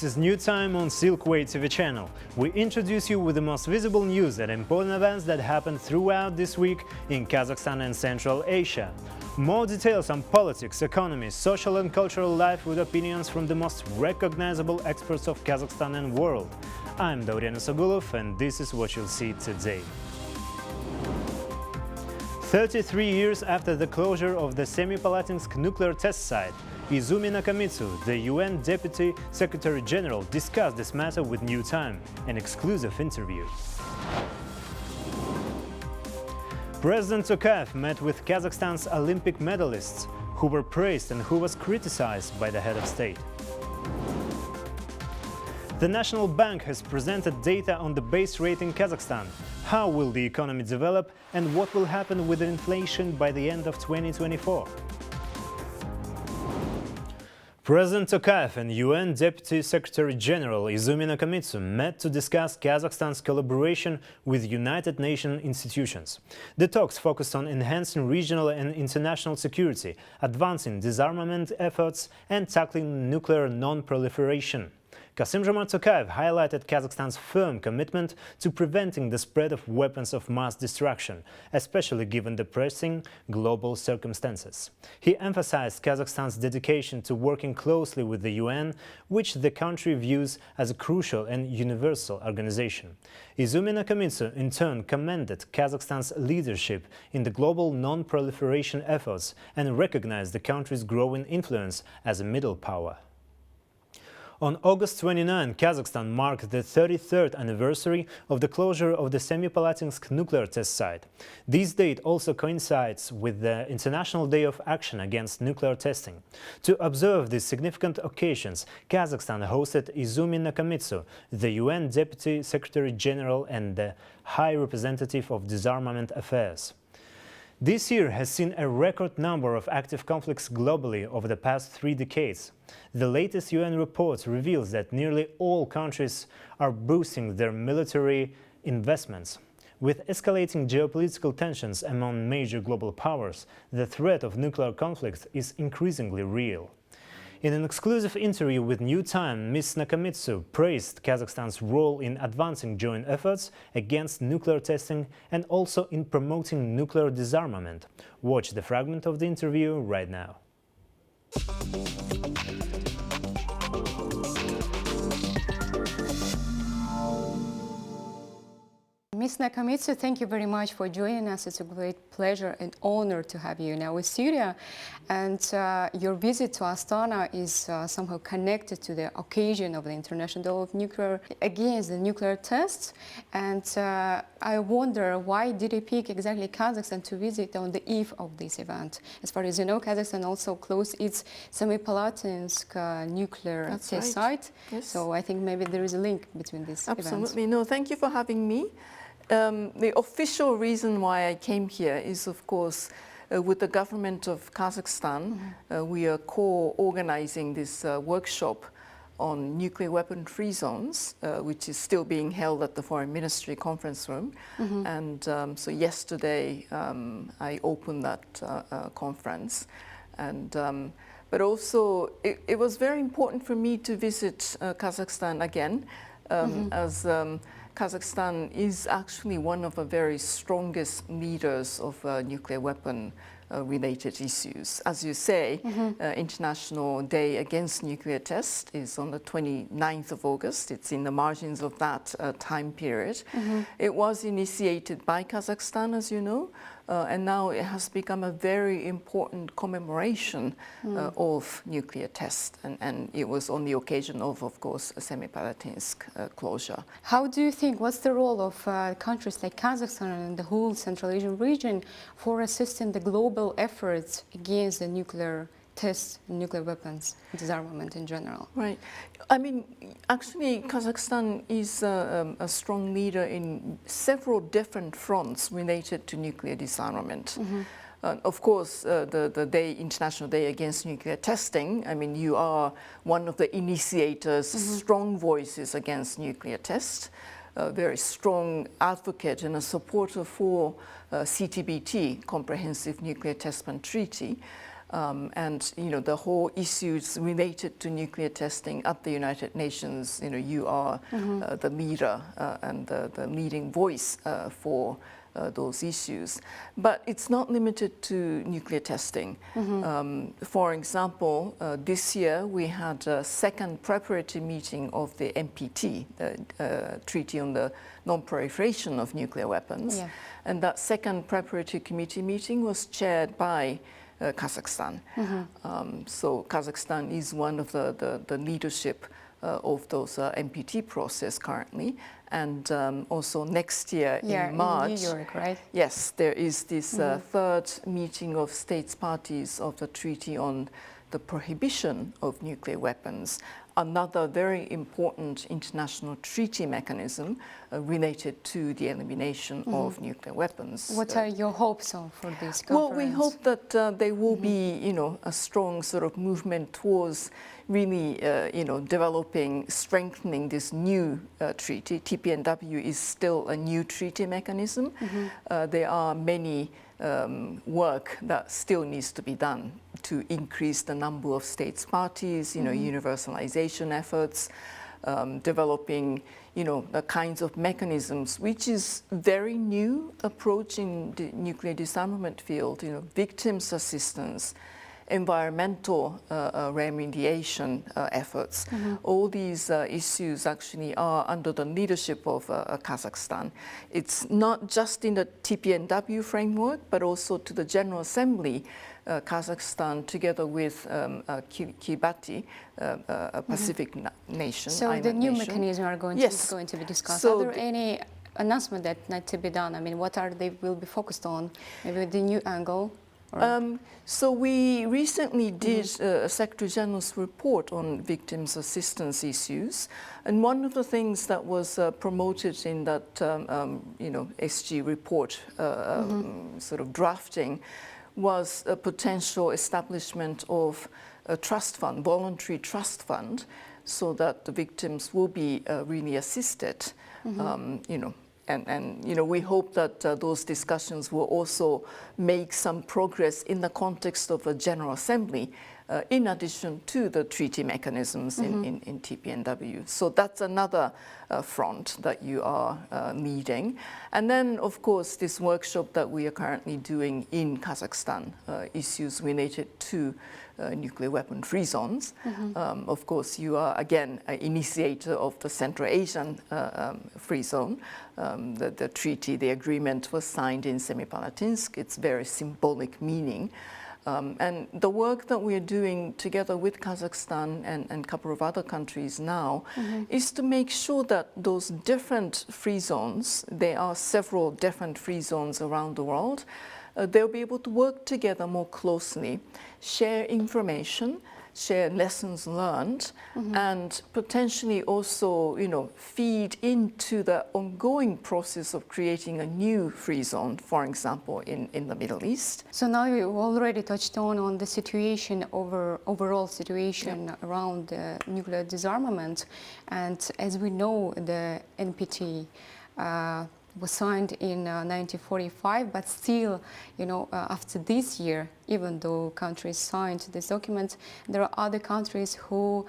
This is New Time on Silkway TV channel. We introduce you with the most visible news and important events that happened throughout this week in Kazakhstan and Central Asia. More details on politics, economy, social and cultural life with opinions from the most recognizable experts of Kazakhstan and world. I'm Daurian Sogulov and this is what you'll see today. 33 years after the closure of the Semipalatinsk nuclear test site, Izumi Nakamitsu, the UN Deputy Secretary General, discussed this matter with New Time, an exclusive interview. President Tokayev met with Kazakhstan's Olympic medalists, who were praised and who was criticized by the head of state. The National Bank has presented data on the base rate in Kazakhstan. How will the economy develop and what will happen with inflation by the end of 2024? President Tokayev and UN Deputy Secretary General Izumi Nakamitsu met to discuss Kazakhstan's collaboration with United Nations institutions. The talks focused on enhancing regional and international security, advancing disarmament efforts and tackling nuclear non-proliferation. Kassym-Jomart Tokayev highlighted Kazakhstan's firm commitment to preventing the spread of weapons of mass destruction, especially given the pressing global circumstances. He emphasized Kazakhstan's dedication to working closely with the UN, which the country views as a crucial and universal organization. Izumi Nakamitsu in turn commended Kazakhstan's leadership in the global non-proliferation efforts and recognized the country's growing influence as a middle power. On August 29, Kazakhstan marked the 33rd anniversary of the closure of the Semipalatinsk nuclear test site. This date also coincides with the International Day of Action Against Nuclear Testing. To observe these significant occasions, Kazakhstan hosted Izumi Nakamitsu, the UN Deputy Secretary General and the High Representative of Disarmament Affairs. This year has seen a record number of active conflicts globally over the past 3 decades. The latest UN report reveals that nearly all countries are boosting their military investments. With escalating geopolitical tensions among major global powers, the threat of nuclear conflict is increasingly real. In an exclusive interview with New Time, Ms. Nakamitsu praised Kazakhstan's role in advancing joint efforts against nuclear testing and also in promoting nuclear disarmament. Watch the fragment of the interview right now. Ms. Nakamitsu, thank you very much for joining us. It's a great pleasure and honor to have you in our studio. And your visit to Astana is somehow connected to the occasion of the International Day of Nuclear against the nuclear tests. And I wonder, why did you pick exactly Kazakhstan to visit on the eve of this event? As far as you know, Kazakhstan also closed its Semipalatinsk nuclear test site. Yes. So I think maybe there is a link between these events. Absolutely. No, thank you for having me. The official reason why I came here is, of course, with the government of Kazakhstan. We are co-organizing this workshop on nuclear weapon-free zones, which is still being held at the Foreign Ministry conference room. And so yesterday I opened that conference. And but also it was very important for me to visit Kazakhstan again, as Kazakhstan is actually one of the very strongest leaders of nuclear weapon related issues. As you say, International Day Against Nuclear Test is on the 29th of August. It's in the margins of that time period. It was initiated by Kazakhstan, as you know, and now it has become a very important commemoration of nuclear tests. And it was on the occasion of course, Semipalatinsk closure. How do you think, what's the role of countries like Kazakhstan and the whole Central Asian region for assisting the global efforts against the nuclear tests, nuclear weapons, disarmament in general? Right. I mean, actually, Kazakhstan is a strong leader in several different fronts related to nuclear disarmament. Of course, the International Day Against Nuclear Testing, I mean, you are one of the initiators, strong voices against nuclear tests, a very strong advocate and a supporter for CTBT, Comprehensive Nuclear Test Ban Treaty. and the whole issues related to nuclear testing at the United Nations. You are the leader and the leading voice for those issues. But it's not limited to nuclear testing. For example, this year we had a second preparatory meeting of the NPT, the Treaty on the Non-Proliferation of Nuclear Weapons. Yeah. And that second preparatory committee meeting was chaired by Kazakhstan. So Kazakhstan is one of the leadership of those NPT process currently. And also next year in March, in New York, right? Yes, there is this third meeting of states parties of the Treaty on the Prohibition of Nuclear Weapons, another very important international treaty mechanism related to the elimination of nuclear weapons. What are your hopes for this conference? Well, we hope that there will be, a strong sort of movement towards really, developing, strengthening this new treaty. TPNW is still a new treaty mechanism. There are many work that still needs to be done to increase the number of states parties, universalization efforts, developing, the kinds of mechanisms, which is very new approach in the nuclear disarmament field, victims assistance, environmental remediation efforts. All these issues actually are under the leadership of Kazakhstan. It's not just in the TPNW framework, but also to the General Assembly. Kazakhstan, together with Kiribati, a Pacific nation. So the new mechanism are going to be discussed. So are there any announcement that need to be done? I mean, what are they will be focused on? Maybe the new angle? So we recently did a Secretary General's report on victims assistance issues, and one of the things that was promoted in that SG report sort of drafting was a potential establishment of a trust fund, voluntary trust fund, so that the victims will be really assisted. And we hope that those discussions will also make some progress in the context of a General Assembly, in addition to the treaty mechanisms in TPNW. So that's another front that you are leading. And then, of course, this workshop that we are currently doing in Kazakhstan, issues related to nuclear weapon-free zones. Of course, you are, again, an initiator of the Central Asian free zone. The treaty, the agreement was signed in Semipalatinsk. It's very symbolic meaning. And the work that we are doing together with Kazakhstan and a couple of other countries now is to make sure that those different free zones, there are several different free zones around the world, they'll be able to work together more closely, share information, share lessons learned, and potentially also, feed into the ongoing process of creating a new free zone, for example, in the Middle East. So now you already touched on the situation, overall situation around nuclear disarmament, and as we know, the NPT was signed in 1945, but still, after this year, even though countries signed this document, there are other countries who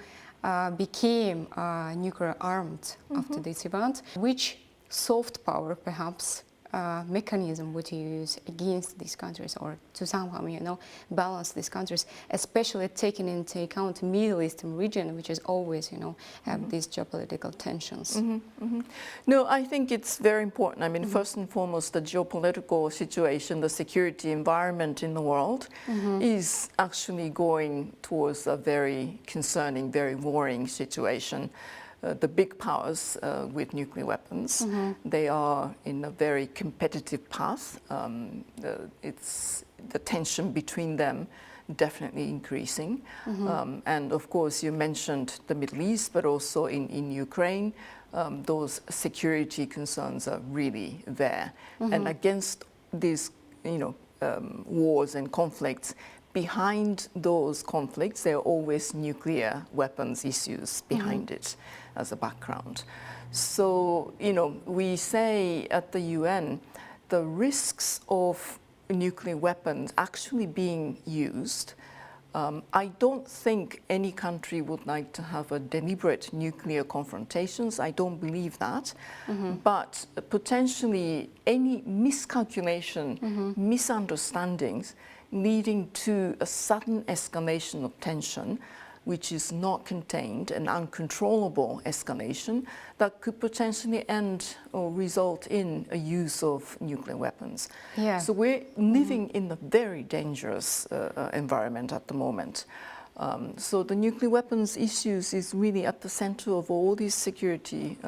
became nuclear armed after this event. Which soft power, perhaps, mechanism would you use against these countries, or to somehow, balance these countries, especially taking into account the Middle Eastern region, which is always, have these geopolitical tensions? No, I think it's very important. I mean, first and foremost, the geopolitical situation, the security environment in the world is actually going towards a very concerning, very worrying situation. The big powers with nuclear weapons, they are in a very competitive path. It's the tension between them definitely increasing. And of course, you mentioned the Middle East, but also in Ukraine, those security concerns are really there. And against these, wars and conflicts, behind those conflicts, there are always nuclear weapons issues behind it as a background. So, we say at the UN, the risks of, nuclear weapons actually being used. I don't think any country would like to have a deliberate nuclear confrontations. I don't believe that. But potentially any miscalculation, misunderstandings leading to a sudden escalation of tension, which is not contained, an uncontrollable escalation that could potentially end or result in a use of nuclear weapons. Yeah. So we're living in a very dangerous environment at the moment. So the nuclear weapons issues is really at the center of all these security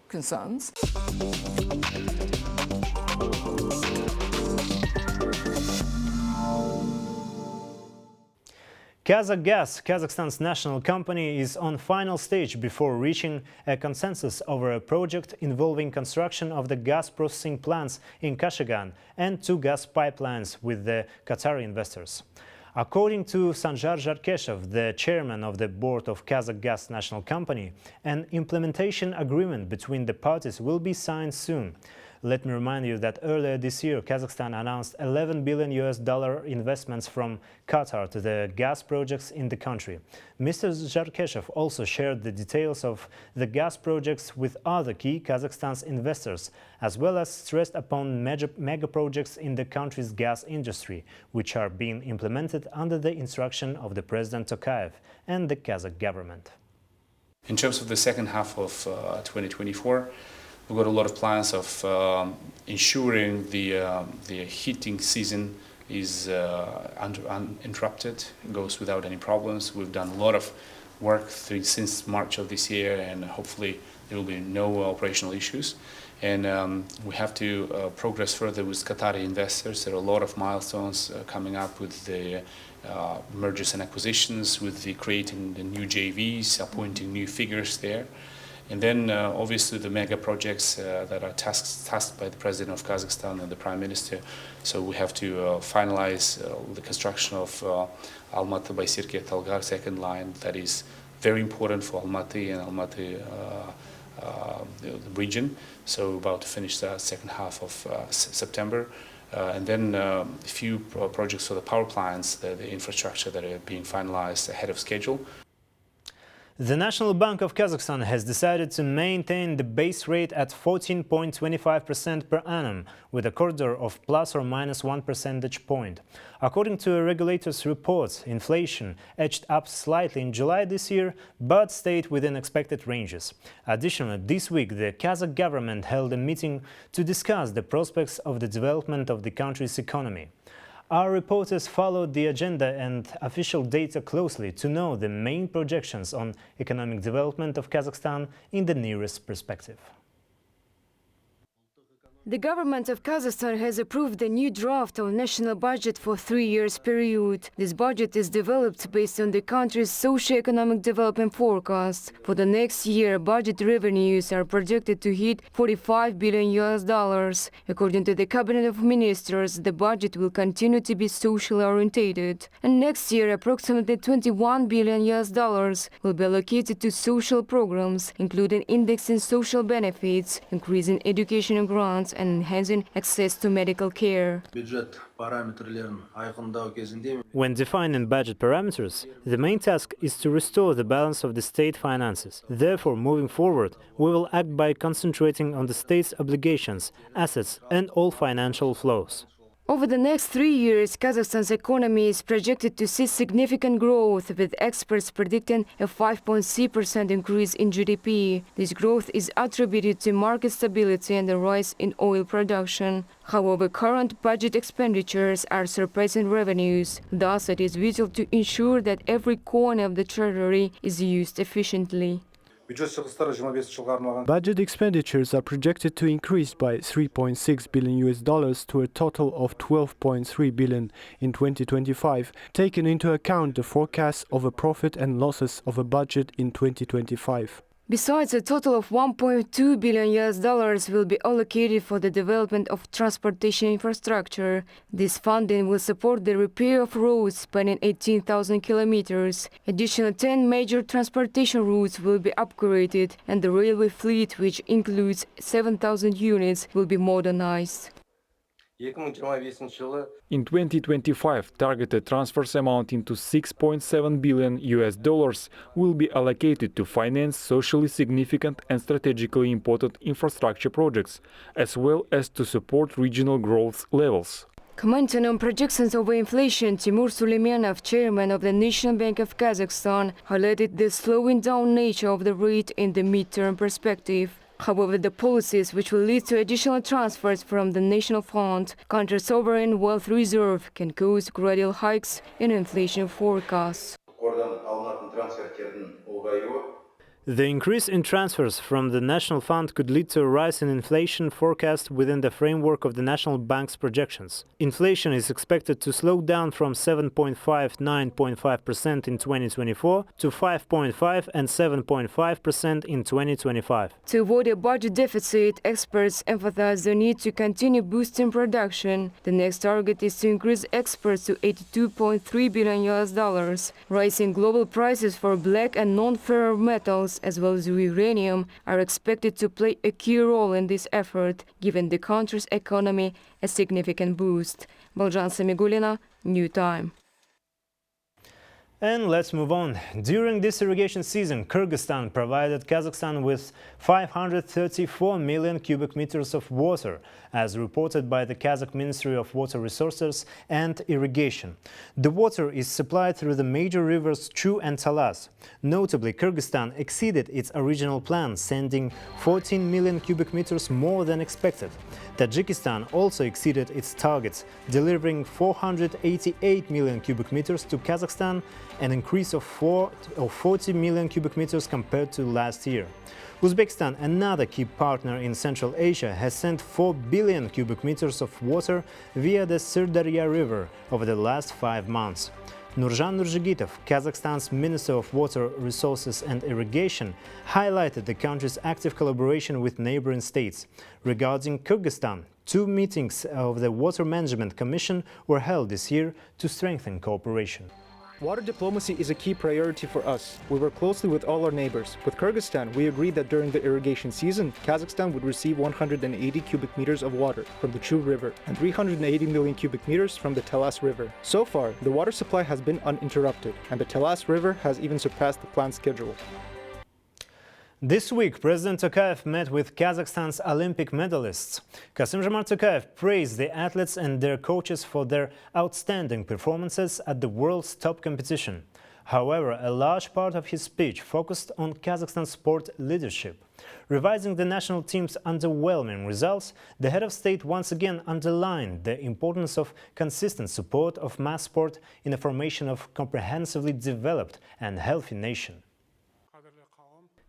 concerns. Kazakh Gas, Kazakhstan's national company, is on final stage before reaching a consensus over a project involving construction of the gas processing plants in Kashagan and 2 gas pipelines with the Qatari investors. According to Sanjar Jarkeshev, the chairman of the board of Kazakh Gas National Company, an implementation agreement between the parties will be signed soon. Let me remind you that earlier this year, Kazakhstan announced $11 billion investments from Qatar to the gas projects in the country. Mr. Jarkeshev also shared the details of the gas projects with other key Kazakhstan's investors, as well as stressed upon mega projects in the country's gas industry, which are being implemented under the instruction of the President Tokayev and the Kazakh government. In terms of the second half of 2024, we've got a lot of plans of ensuring the heating season is uninterrupted, goes without any problems. We've done a lot of work since March of this year, and hopefully there will be no operational issues. And we have to progress further with Qatari investors. There are a lot of milestones coming up with the mergers and acquisitions, with the creating the new JVs, appointing new figures there. And then obviously the mega projects that are tasked by the President of Kazakhstan and the Prime Minister. So we have to finalize the construction of Almaty-Baysirke-Talgar second line. That is very important for Almaty and Almaty region. So we're about to finish the second half of September. And then a few projects for the power plants, the infrastructure that are being finalized ahead of schedule. The National Bank of Kazakhstan has decided to maintain the base rate at 14.25% per annum, with a corridor of plus or minus 1 percentage point. According to a regulator's report, inflation edged up slightly in July this year, but stayed within expected ranges. Additionally, this week the Kazakh government held a meeting to discuss the prospects of the development of the country's economy. Our reporters followed the agenda and official data closely to know the main projections on economic development of Kazakhstan in the nearest perspective. The government of Kazakhstan has approved the new draft of national budget for 3 years period. This budget is developed based on the country's socio-economic development forecast. For the next year, budget revenues are projected to hit $45 billion. According to the Cabinet of Ministers, the budget will continue to be socially oriented. And next year, approximately $21 billion will be allocated to social programs, including indexing social benefits, increasing educational grants, and enhancing access to medical care. When defining budget parameters, the main task is to restore the balance of the state finances. Therefore, moving forward, we will act by concentrating on the state's obligations, assets, and all financial flows. Over the next 3 years, Kazakhstan's economy is projected to see significant growth, with experts predicting a 5.3% increase in GDP. This growth is attributed to market stability and a rise in oil production. However, current budget expenditures are surpassing revenues. Thus, it is vital to ensure that every corner of the treasury is used efficiently. Budget expenditures are projected to increase by $3.6 billion to a total of $12.3 billion in 2025, taking into account the forecast of a profit and losses of a budget in 2025. Besides, a total of $1.2 billion will be allocated for the development of transportation infrastructure. This funding will support the repair of roads spanning 18,000 kilometers. Additional 10 major transportation routes will be upgraded, and the railway fleet, which includes 7,000 units, will be modernized. In 2025, targeted transfers amounting to $6.7 billion will be allocated to finance socially significant and strategically important infrastructure projects, as well as to support regional growth levels. Commenting on projections over inflation, Timur Suleymanov, chairman of the National Bank of Kazakhstan, highlighted the slowing down nature of the rate in the midterm perspective. However, the policies which will lead to additional transfers from the National Fund, country's sovereign wealth reserve, can cause gradual hikes in inflation forecasts. The increase in transfers from the National Fund could lead to a rise in inflation forecast within the framework of the National Bank's projections. Inflation is expected to slow down from 7.5–9.5% in 2024 to 5.5 and 7.5% in 2025. To avoid a budget deficit, experts emphasize the need to continue boosting production. The next target is to increase exports to $82.3 billion. Rising global prices for black and non-ferrous metals, as well as uranium, are expected to play a key role in this effort, giving the country's economy a significant boost. Baljan Samigulina, New Time. And let's move on. During this irrigation season, Kyrgyzstan provided Kazakhstan with 534 million cubic meters of water, as reported by the Kazakh Ministry of Water Resources and Irrigation. The water is supplied through the major rivers Chu and Talas. Notably, Kyrgyzstan exceeded its original plan, sending 14 million cubic meters more than expected. Tajikistan also exceeded its targets, delivering 488 million cubic meters to Kazakhstan, an increase of 40 million cubic meters compared to last year. Uzbekistan, another key partner in Central Asia, has sent 4 billion cubic meters of water via the Sirdarya River over the last 5 months. Nurjan Nurjigitov, Kazakhstan's Minister of Water Resources and Irrigation, highlighted the country's active collaboration with neighboring states. Regarding Kyrgyzstan, 2 meetings of the Water Management Commission were held this year to strengthen cooperation. Water diplomacy is a key priority for us. We work closely with all our neighbors. With Kyrgyzstan, we agreed that during the irrigation season, Kazakhstan would receive 180 cubic meters of water from the Chu River and 380 million cubic meters from the Talas River. So far, the water supply has been uninterrupted, and the Talas River has even surpassed the planned schedule. This week, President Tokayev met with Kazakhstan's Olympic medalists. Kassym-Jomart Tokayev praised the athletes and their coaches for their outstanding performances at the world's top competition. However, a large part of his speech focused on Kazakhstan's sport leadership. Revising the national team's underwhelming results, the head of state once again underlined the importance of consistent support of mass sport in the formation of a comprehensively developed and healthy nation.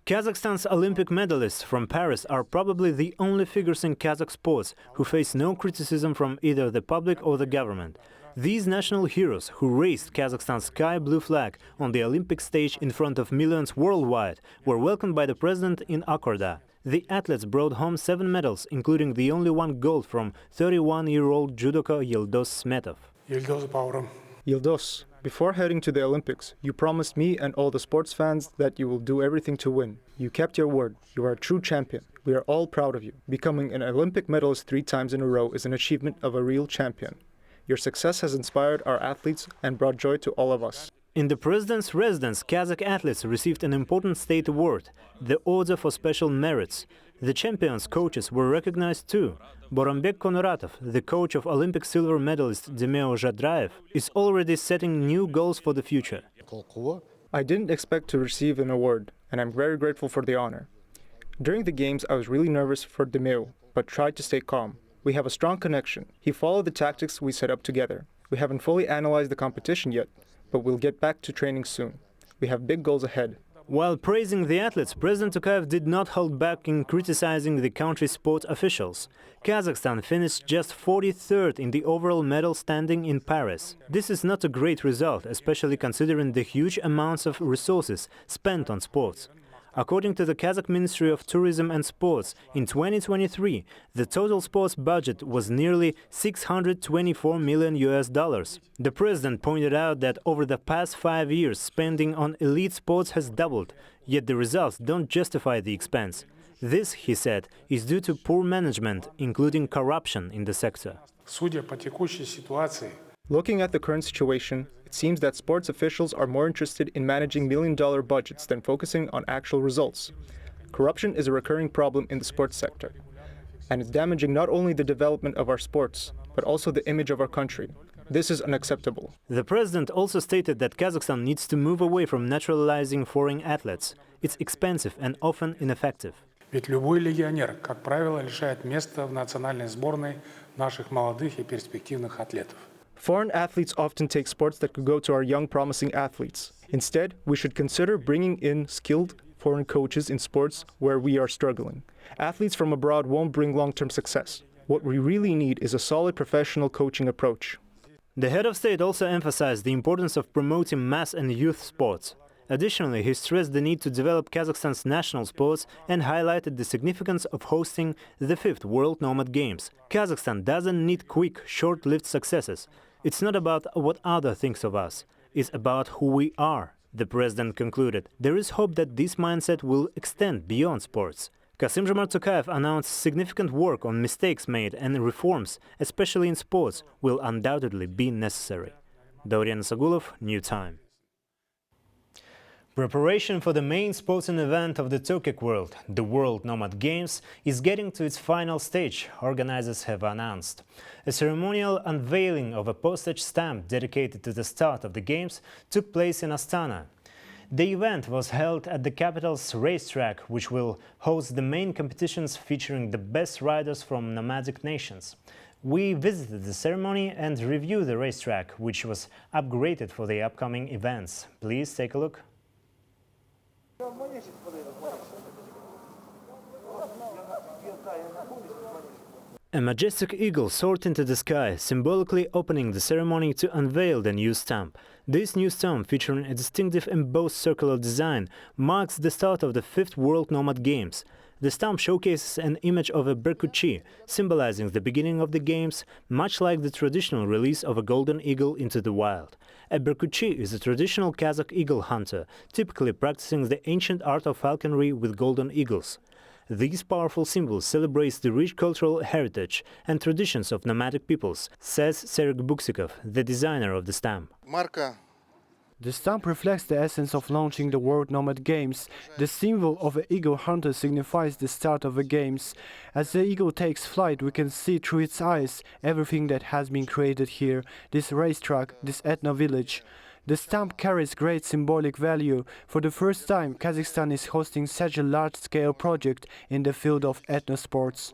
Kazakhstan's Olympic medalists from Paris are probably the only figures in Kazakh sports who face no criticism from either the public or the government. These national heroes, who raised Kazakhstan's sky blue flag on the Olympic stage in front of millions worldwide, were welcomed by the president in Akorda. The athletes brought home 7 medals, including the only 1 gold from 31-year-old judoka Yildoz Smetov. Yildoz, before heading to the Olympics, you promised me and all the sports fans that you will do everything to win. You kept your word. You are a true champion. We are all proud of you. Becoming an Olympic medalist 3 times in a row is an achievement of a real champion. Your success has inspired our athletes and brought joy to all of us. In the president's residence, Kazakh athletes received an important state award, the Order for Special Merits. The champions' coaches were recognized too. Boronbek Konoratov, the coach of Olympic silver medalist Demeo Zhadraev, is already setting new goals for the future. I didn't expect to receive an award, and I'm very grateful for the honor. During the games, I was really nervous for Demeo, but tried to stay calm. We have a strong connection. He followed the tactics we set up together. We haven't fully analyzed the competition yet, but we'll get back to training soon. We have big goals ahead. While praising the athletes, President Tokayev did not hold back in criticizing the country's sport officials. Kazakhstan finished just 43rd in the overall medal standing in Paris. This is not a great result, especially considering the huge amounts of resources spent on sports. According to the Kazakh Ministry of Tourism and Sports, in 2023, the total sports budget was nearly $624 million. The president pointed out that over the past 5 years, spending on elite sports has doubled, yet the results don't justify the expense. This, he said, is due to poor management, including corruption in the sector. Судя по текущей ситуации, Looking at the current situation, it seems that sports officials are more interested in managing million-dollar budgets than focusing on actual results. Corruption is a recurring problem in the sports sector, and it's damaging not only the development of our sports, but also the image of our country. This is unacceptable. The president also stated that Kazakhstan needs to move away from naturalizing foreign athletes. It's expensive and often ineffective. ведь любой легионер, как правило, лишает места в национальной сборной наших молодых и перспективных атлетов. Foreign athletes often take sports that could go to our young, promising athletes. Instead, we should consider bringing in skilled foreign coaches in sports where we are struggling. Athletes from abroad won't bring long-term success. What we really need is a solid professional coaching approach. The head of state also emphasized the importance of promoting mass and youth sports. Additionally, he stressed the need to develop Kazakhstan's national sports and highlighted the significance of hosting the 5th World Nomad Games. Kazakhstan doesn't need quick, short-lived successes. It's not about what others think of us. It's about who we are, the president concluded. There is hope that this mindset will extend beyond sports. Kassym-Jomart Tokayev announced significant work on mistakes made and reforms, especially in sports, will undoubtedly be necessary. Daurian Sagulov, New Time. Preparation for the main sporting event of the Turkic world, the World Nomad Games, is getting to its final stage, organizers have announced. A ceremonial unveiling of a postage stamp dedicated to the start of the Games took place in Astana. The event was held at the capital's racetrack, which will host the main competitions featuring the best riders from nomadic nations. We visited the ceremony and reviewed the racetrack, which was upgraded for the upcoming events. Please take a look. A majestic eagle soared into the sky, symbolically opening the ceremony to unveil the new stamp. This new stamp, featuring a distinctive embossed circular design, marks the start of the 5th World Nomad Games. The stamp showcases an image of a berkutchi, symbolizing the beginning of the Games, much like the traditional release of a golden eagle into the wild. A berkutchi is a traditional Kazakh eagle hunter, typically practicing the ancient art of falconry with golden eagles. This powerful symbol celebrates the rich cultural heritage and traditions of nomadic peoples, says Serg Buksikov, the designer of the stamp. The stamp reflects the essence of launching the World Nomad Games. The symbol of an eagle hunter signifies the start of the Games. As the eagle takes flight, we can see through its eyes everything that has been created here, this racetrack, this ethno-village. The stamp carries great symbolic value. For the first time, Kazakhstan is hosting such a large-scale project in the field of ethno-sports.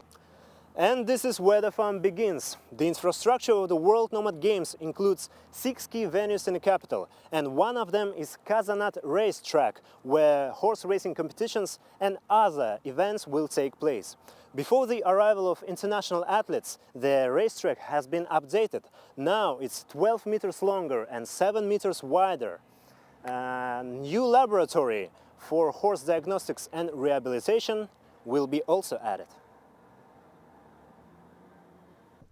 And this is where the fun begins. The infrastructure of the World Nomad Games includes 6 key venues in the capital, and one of them is Kazanat racetrack, where horse racing competitions and other events will take place. Before the arrival of international athletes, the racetrack has been updated. Now it's 12 meters longer and 7 meters wider. A new laboratory for horse diagnostics and rehabilitation will be also added.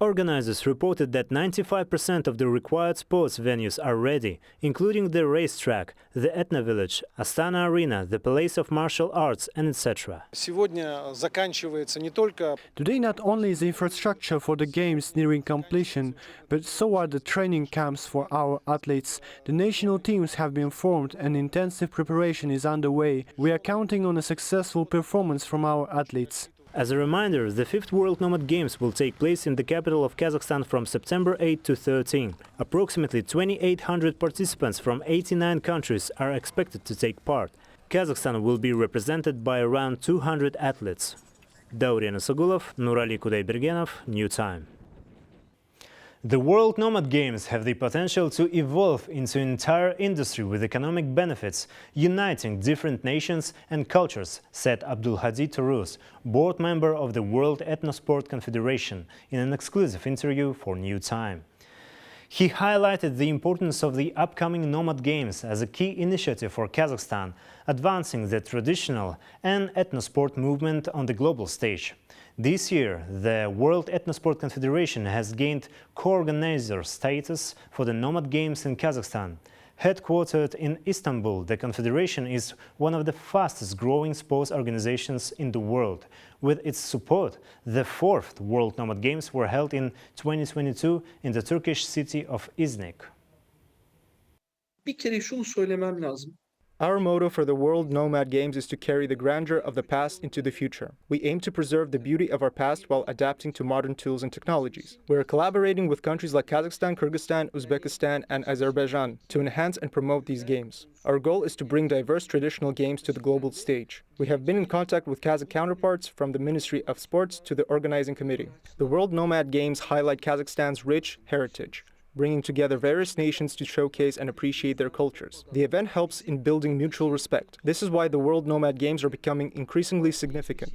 Organizers reported that 95% of the required sports venues are ready, including the racetrack, the ethno-village, Astana Arena, the Palace of Martial Arts, and etc. Today not only is the infrastructure for the Games nearing completion, but so are the training camps for our athletes. The national teams have been formed and intensive preparation is underway. We are counting on a successful performance from our athletes. As a reminder, the 5th World Nomad Games will take place in the capital of Kazakhstan from September 8 to 13. Approximately 2,800 participants from 89 countries are expected to take part. Kazakhstan will be represented by around 200 athletes. Daurian Sagulov, Nurali Kudaybergenov, New Time. The World Nomad Games have the potential to evolve into an entire industry with economic benefits, uniting different nations and cultures, said Abdulhadi Tourouz, board member of the World Ethnosport Confederation, in an exclusive interview for New Time. He highlighted the importance of the upcoming Nomad Games as a key initiative for Kazakhstan, advancing the traditional and ethnosport movement on the global stage. This year, the World Ethnosport Confederation has gained co-organizer status for the Nomad Games in Kazakhstan. Headquartered in Istanbul, the Confederation is one of the fastest growing sports organizations in the world. With its support, the 4th World Nomad Games were held in 2022 in the Turkish city of Iznik. Bir kere şunu söylemem lazım. Our motto for the World Nomad Games is to carry the grandeur of the past into the future. We aim to preserve the beauty of our past while adapting to modern tools and technologies. We are collaborating with countries like Kazakhstan, Kyrgyzstan, Uzbekistan, and Azerbaijan to enhance and promote these games. Our goal is to bring diverse traditional games to the global stage. We have been in contact with Kazakh counterparts from the Ministry of Sports to the organizing committee. The World Nomad Games highlight Kazakhstan's rich heritage, bringing together various nations to showcase and appreciate their cultures. The event helps in building mutual respect. This is why the World Nomad Games are becoming increasingly significant.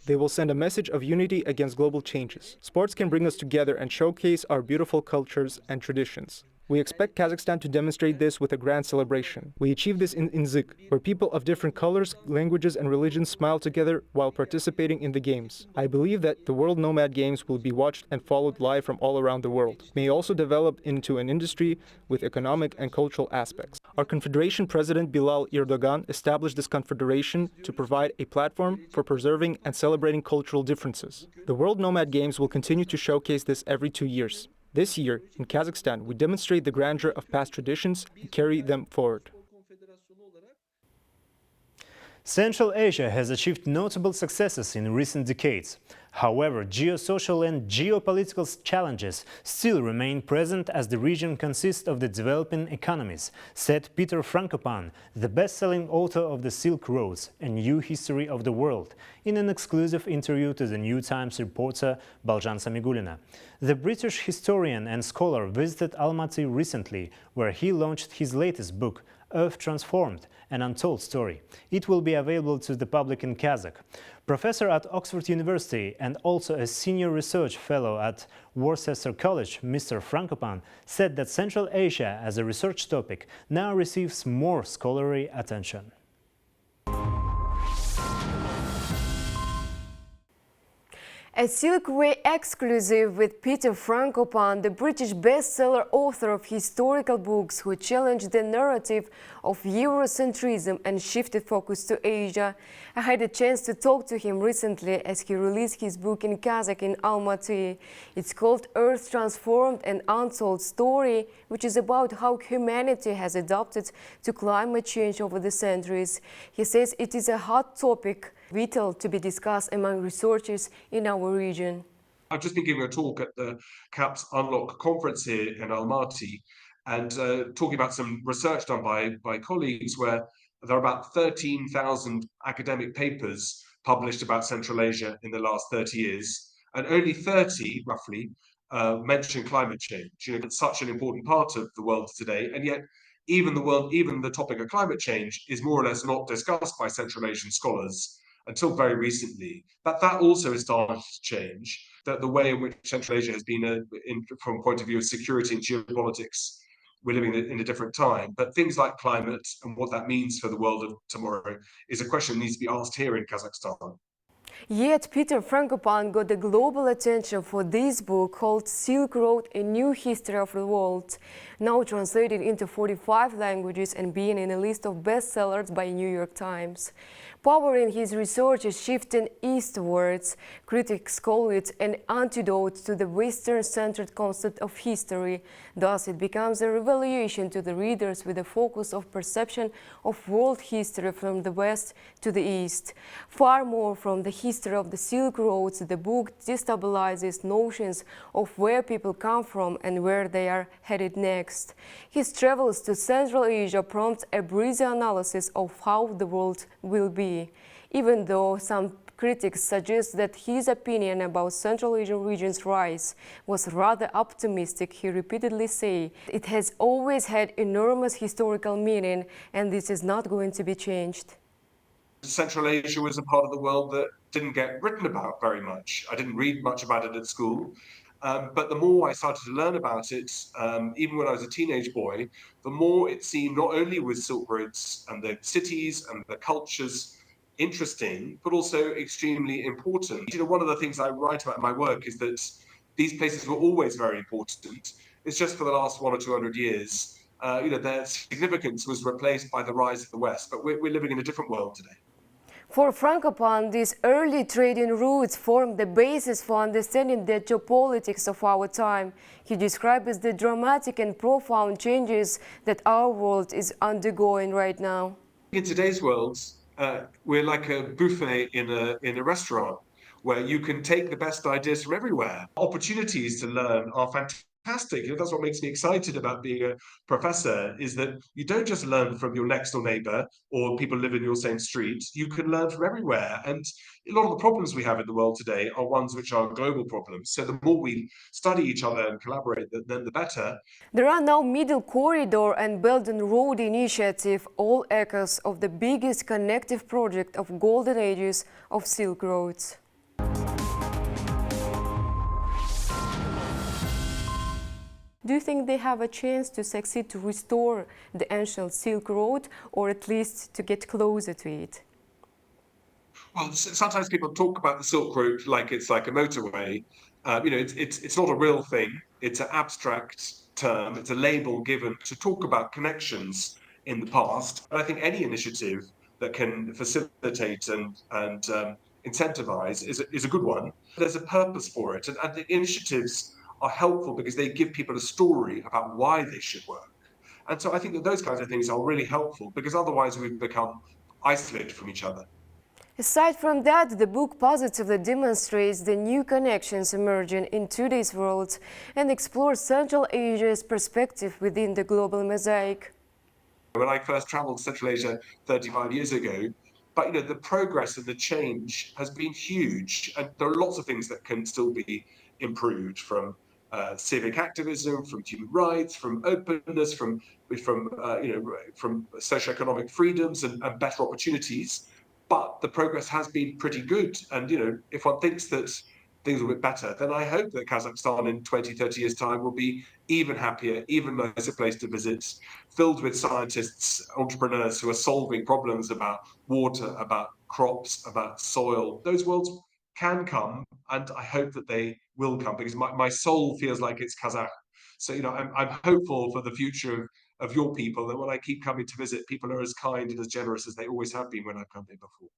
They will send a message of unity against global changes. Sports can bring us together and showcase our beautiful cultures and traditions. We expect Kazakhstan to demonstrate this with a grand celebration. We achieve this in Inzik, where people of different colors, languages, and religions smile together while participating in the games. I believe that the World Nomad Games will be watched and followed live from all around the world. May also develop into an industry with economic and cultural aspects. Our Confederation President Bilal Erdogan established this confederation to provide a platform for preserving and celebrating cultural differences. The World Nomad Games will continue to showcase this every 2 years. This year, in Kazakhstan, we demonstrate the grandeur of past traditions and carry them forward. Central Asia has achieved notable successes in recent decades. However, geosocial and geopolitical challenges still remain present as the region consists of the developing economies, said Peter Frankopan, the best-selling author of The Silk Roads, A New History of the World, in an exclusive interview to the New Times reporter Baljan Samigulina. The British historian and scholar visited Almaty recently, where he launched his latest book, Earth Transformed, an Untold Story. It will be available to the public in Kazakh. Professor at Oxford University and also a senior research fellow at Worcester College, Mr. Frankopan, said that Central Asia as a research topic now receives more scholarly attention. A Silk Way exclusive with Peter Frankopan, the British bestseller author of historical books who challenged the narrative of Eurocentrism and shifted focus to Asia. I had a chance to talk to him recently as he released his book in Kazakh in Almaty. It's called Earth Transformed, an Untold Story, which is about how humanity has adapted to climate change over the centuries. He says it is a hot topic, vital to be discussed among researchers in our region. I've just been giving a talk at the CAPS Unlock conference here in Almaty and talking about some research done by colleagues where there are about 13,000 academic papers published about Central Asia in the last 30 years, and only 30, roughly, mention climate change. You know, it's such an important part of the world today, and yet even the topic of climate change is more or less not discussed by Central Asian scholars until very recently. That also is starting to change. That the way in which Central Asia has been, from a point of view of security and geopolitics, we're living in a different time. But things like climate and what that means for the world of tomorrow is a question that needs to be asked here in Kazakhstan. Yet Peter Frankopan got the global attention for this book called Silk Road, A New History of the World, now translated into 45 languages and being in a list of bestsellers by New York Times. Powering his research is shifting eastwards. Critics call it an antidote to the Western-centered concept of history. Thus, it becomes a revelation to the readers with a focus of perception of world history from the West to the East. Far more from the history of the Silk Roads, the book destabilizes notions of where people come from and where they are headed next. His travels to Central Asia prompt a breezy analysis of how the world will be. Even though some critics suggest that his opinion about Central Asian region's rise was rather optimistic, he repeatedly says it has always had enormous historical meaning and this is not going to be changed. Central Asia was a part of the world that didn't get written about very much. I didn't read much about it at school. But the more I started to learn about it, even when I was a teenage boy, the more it seemed not only was Silk Roads and the cities and the cultures interesting, but also extremely important. You know, one of the things I write about in my work is that these places were always very important. It's just for the last 100 or 200 years, their significance was replaced by the rise of the West. But we're living in a different world today. For Frankopan, these early trading routes formed the basis for understanding the geopolitics of our time. He describes the dramatic and profound changes that our world is undergoing right now. In today's world, we're like a buffet in a restaurant where you can take the best ideas from everywhere. Opportunities to learn are fantastic. That's what makes me excited about being a professor, is that you don't just learn from your next door neighbor or people who live in your same street. You can learn from everywhere. And a lot of the problems we have in the world today are ones which are global problems. So the more we study each other and collaborate, then the better. There are now Middle Corridor and Belt and Road Initiative, all echoes of the biggest connective project of golden ages of Silk Roads. Do you think they have a chance to succeed to restore the ancient Silk Road, or at least to get closer to it? Well, sometimes people talk about the Silk Route like it's like a motorway. It's not a real thing. It's an abstract term. It's a label given to talk about connections in the past. And I think any initiative that can facilitate and incentivize is a good one. There's a purpose for it, and the initiatives are helpful because they give people a story about why they should work. And so I think that those kinds of things are really helpful, because otherwise we've become isolated from each other. Aside from that, the book positively demonstrates the new connections emerging in today's world and explores Central Asia's perspective within the global mosaic. When I first traveled to Central Asia 35 years ago, but the progress and the change has been huge, and there are lots of things that can still be improved, from civic activism, from human rights, from openness, from socioeconomic freedoms and better opportunities. But the progress has been pretty good. And if one thinks that things will be better, then I hope that Kazakhstan in 20, 30 years' time will be even happier, even nicer place to visit, filled with scientists, entrepreneurs who are solving problems about water, about crops, about soil. Those worlds can come, and I hope that they will come, because my soul feels like it's Kazakh. So I'm hopeful for the future of your people, that when I keep coming to visit, people are as kind and as generous as they always have been when I've come here before.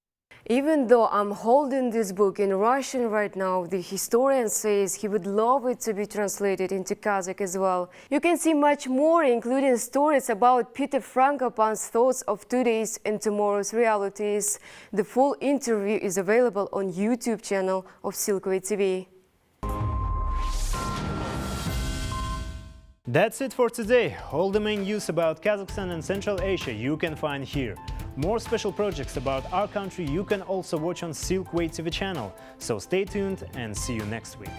Even though I'm holding this book in Russian right now, the historian says he would love it to be translated into Kazakh as well. You can see much more, including stories about Peter Frankopan's thoughts of today's and tomorrow's realities. The full interview is available on YouTube channel of Silkway TV. That's it for today. All the main news about Kazakhstan and Central Asia you can find here. More special projects about our country you can also watch on Silkway TV channel. So stay tuned and see you next week.